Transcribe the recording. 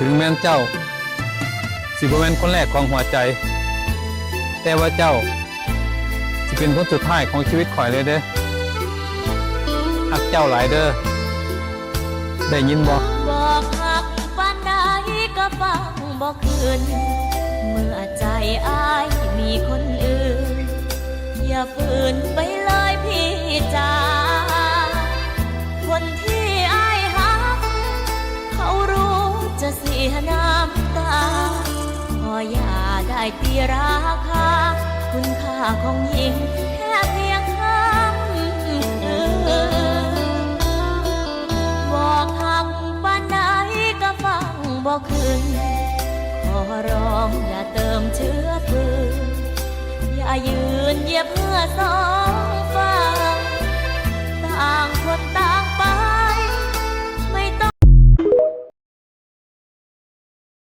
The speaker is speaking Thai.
ถึงแม้นเจ้าสิบ่แม่นคนแรกของหัวใจแต่ว่าเจ้าสิเป็นคนสุดท้ายของชีวิตข่อยเลยเด้อฮักเจ้าหลายเด้อได้ยินบ่บอกหักปานใดก็ฟังบ่คืนเมื่อใจอ้ายมีคนอื่นอย่าฝืนไปเลยพี่จ๋าคนที่อ้ายหักเขารู้จะเสียน้ำตาพออย่าได้ตีราคาคุณค่าของหญิงแค่เพียงคำคืนบอกหักปานใดก็ฟังบ่คืนขอร้องอย่าเติมเชื้อเพลิงอย่ายืนเหยียบเพื่อสองฝั่งต่างคนต่าง